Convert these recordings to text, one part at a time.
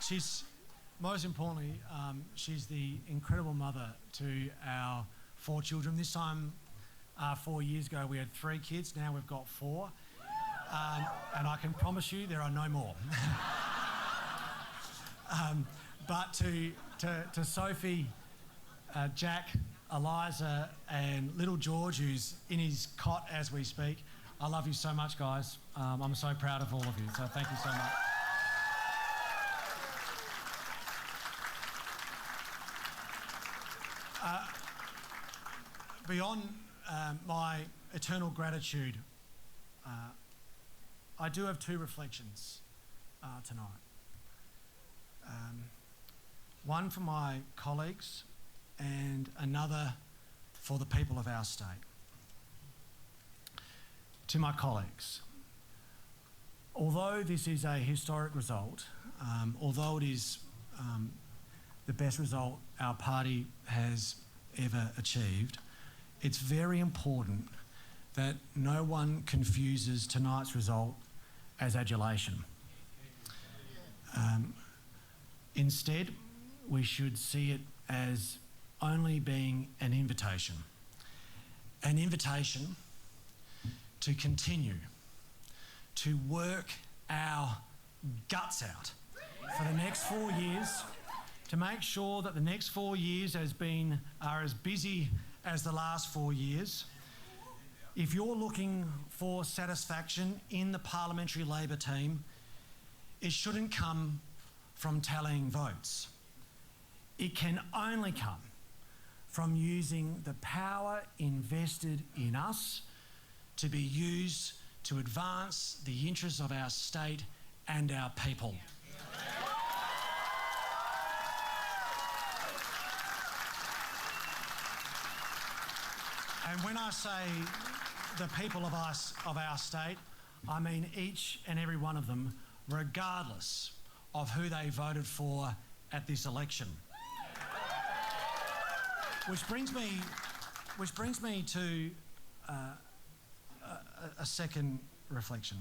she's, most importantly, she's the incredible mother to our 4 children. This time, 4 years ago, we had 3 kids. Now we've got 4. And I can promise you there are no more. But to Sophie, Jack, Eliza and little George, who's in his cot as we speak, I love you so much, guys. I'm so proud of all of you, so thank you so much. Beyond my eternal gratitude, I do have 2 reflections tonight. One for my colleagues and another for the people of our state. To my colleagues, although this is a historic result, although it is the best result our party has ever achieved, it's very important that no one confuses tonight's result as adulation. Instead, we should see it as only being an invitation to continue to work our guts out for the next 4 years, to make sure that the next 4 years are as busy as the last 4 years. If you're looking for satisfaction in the Parliamentary Labor team, it shouldn't come from tallying votes. It can only come from using the power invested in us to be used to advance the interests of our state and our people. And when I say the people of our state, I mean each and every one of them, regardless of who they voted for at this election. Which brings me to a second reflection.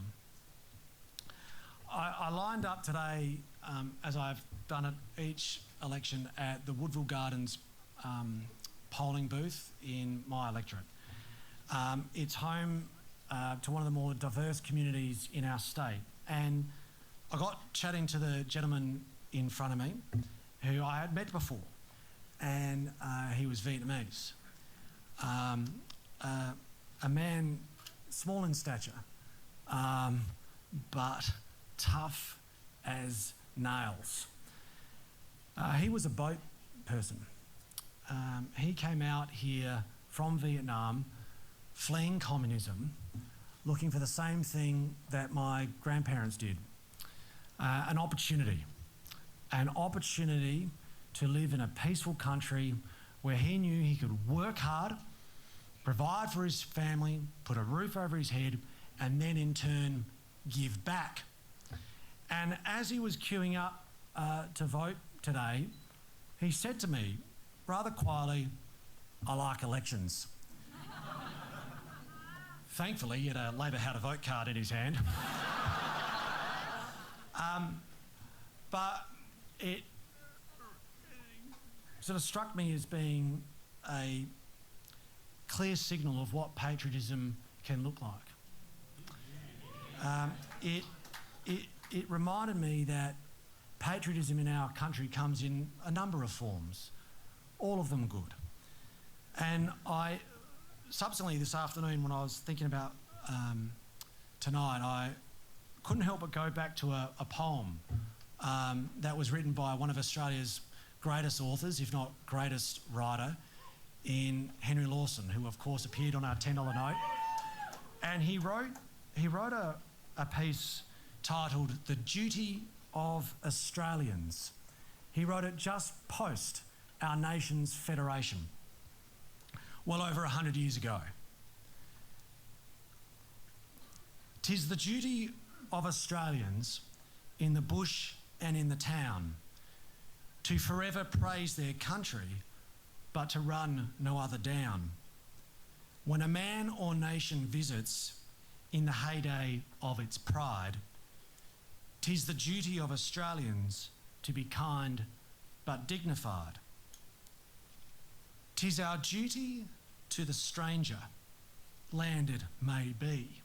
I lined up today, as I've done at each election, at the Woodville Gardens polling booth in my electorate. It's home to one of the more diverse communities in our state. And I got chatting to the gentleman in front of me, who I had met before, and he was Vietnamese. A man small in stature, but tough as nails. He was a boat person. He came out here from Vietnam, fleeing communism, looking for the same thing that my grandparents did. An opportunity to live in a peaceful country where he knew he could work hard, provide for his family, put a roof over his head, and then in turn give back. And as he was queuing up to vote today, he said to me, rather quietly, "I like elections." Thankfully, he had a Labor How to Vote card in his hand. But it sort of struck me as being a clear signal of what patriotism can look like. It reminded me that patriotism in our country comes in a number of forms, all of them good. And I, subsequently this afternoon when I was thinking about tonight, I couldn't help but go back to a poem that was written by one of Australia's greatest authors, if not greatest writer, in Henry Lawson, who of course appeared on our $10 note. And he wrote a piece titled "The Duty of Australians." He wrote it just post our nation's federation, well over 100 years ago. "'Tis the duty of Australians in the bush and in the town to forever praise their country, but to run no other down. When a man or nation visits in the heyday of its pride, 'tis the duty of Australians to be kind but dignified. 'Tis our duty to the stranger, landed may be,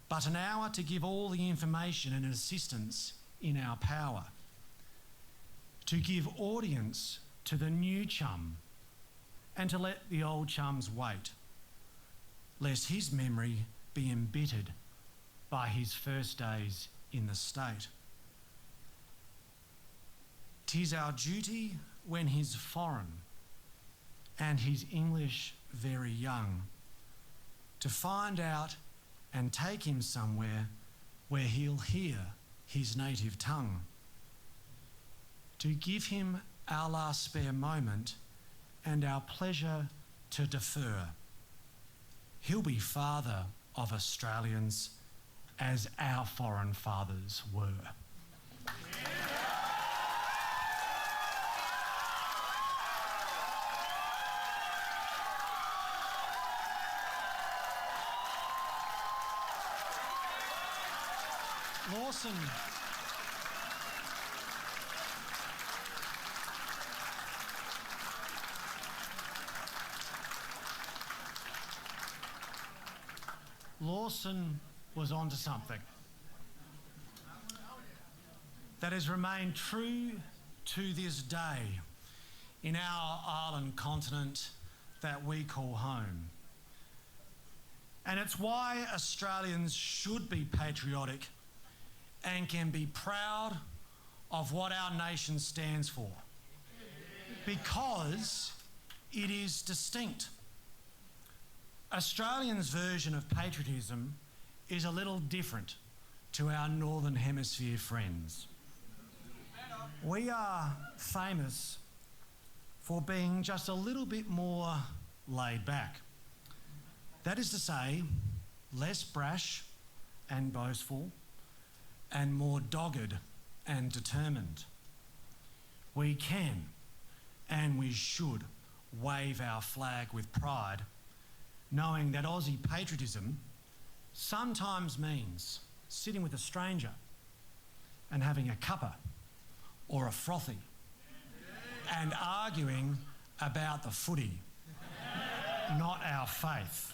but an hour to give all the information and assistance in our power, to give audience to the new chum and to let the old chums wait, lest his memory be embittered by his first days in the state. 'Tis our duty when he's foreign and his English very young, to find out and take him somewhere where he'll hear his native tongue, to give him our last spare moment and our pleasure to defer. He'll be father of Australians as our foreign fathers were. Lawson was onto something that has remained true to this day in our island continent that we call home. And it's why Australians should be patriotic and can be proud of what our nation stands for, because it is distinct. Australians' version of patriotism is a little different to our Northern Hemisphere friends. We are famous for being just a little bit more laid back. That is to say, less brash and boastful and more dogged and determined. We can and we should wave our flag with pride, knowing that Aussie patriotism sometimes means sitting with a stranger and having a cuppa or a frothy and arguing about the footy, not our faith.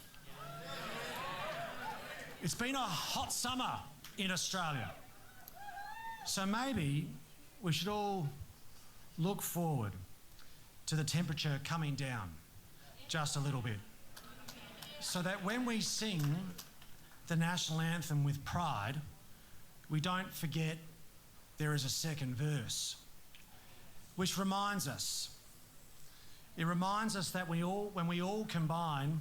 It's been a hot summer in Australia, so maybe we should all look forward to the temperature coming down just a little bit, so that when we sing the national anthem with pride, we don't forget there is a second verse, which reminds us. It reminds us that when we all combine,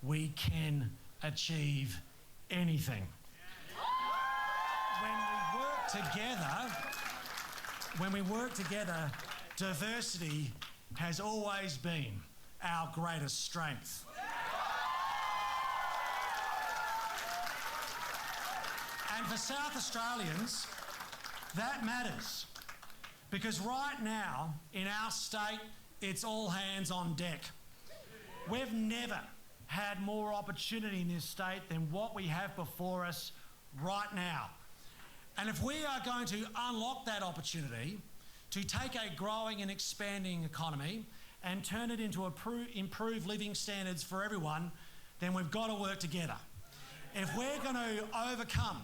we can achieve anything. When we work together, diversity has always been our greatest strength. And for South Australians, that matters, because right now in our state, it's all hands on deck. We've never had more opportunity in this state than what we have before us right now. And if we are going to unlock that opportunity to take a growing and expanding economy and turn it into improved living standards for everyone, then we've got to work together. If we're going to overcome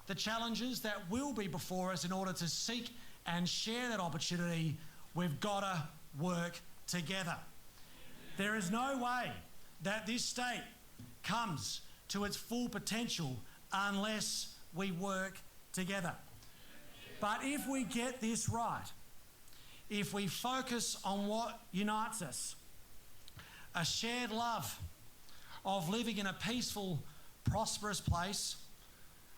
the challenges that will be before us in order to seek and share that opportunity, we've got to work together. There is no way that this state comes to its full potential unless we work together. But if we get this right, if we focus on what unites us, a shared love of living in a peaceful, prosperous place,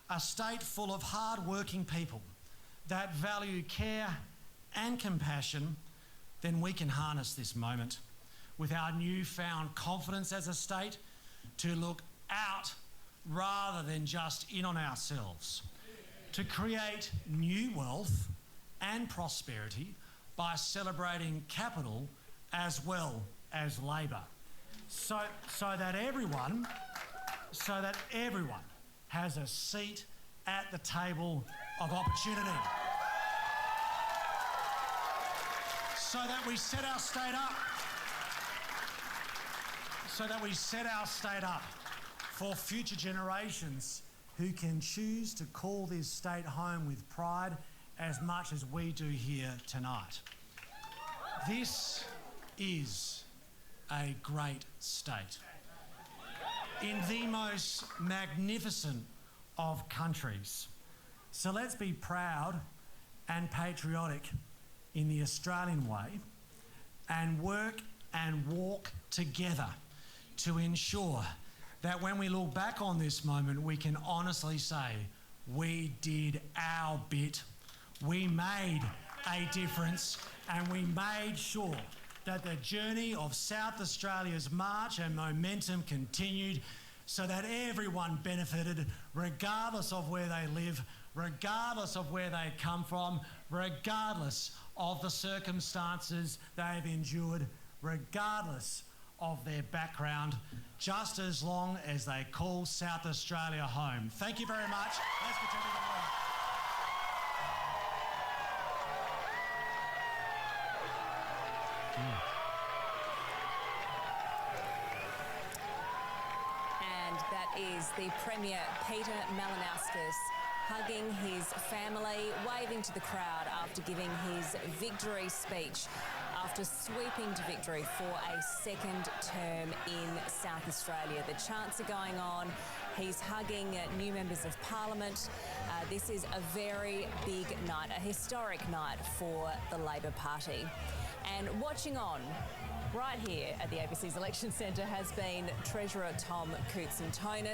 a state full of hard-working people that value care and compassion, then we can harness this moment with our newfound confidence as a state to look out rather than just in on ourselves, to create new wealth and prosperity by celebrating capital as well as labour, so that everyone has a seat at the table of opportunity. so that we set our state up, for future generations who can choose to call this state home with pride as much as we do here tonight. This is a great state in the most magnificent of countries. So let's be proud and patriotic in the Australian way and work and walk together to ensure that when we look back on this moment, we can honestly say, we did our bit, we made a difference, and we made sure that the journey of South Australia's march and momentum continued so that everyone benefited, regardless of where they live, regardless of where they come from, regardless of the circumstances they've endured, regardless of their background, just as long as they call South Australia home. Thank you very much. Let's continue the work. And that is the Premier Peter Malinauskas hugging his family, waving to the crowd after giving his victory speech after sweeping to victory for a second term in South Australia. The chants are going on. He's hugging new members of Parliament. This is a very big night, a historic night for the Labor Party. And watching on right here at the ABC's Election Centre has been Treasurer Tom Koutson-Tonis.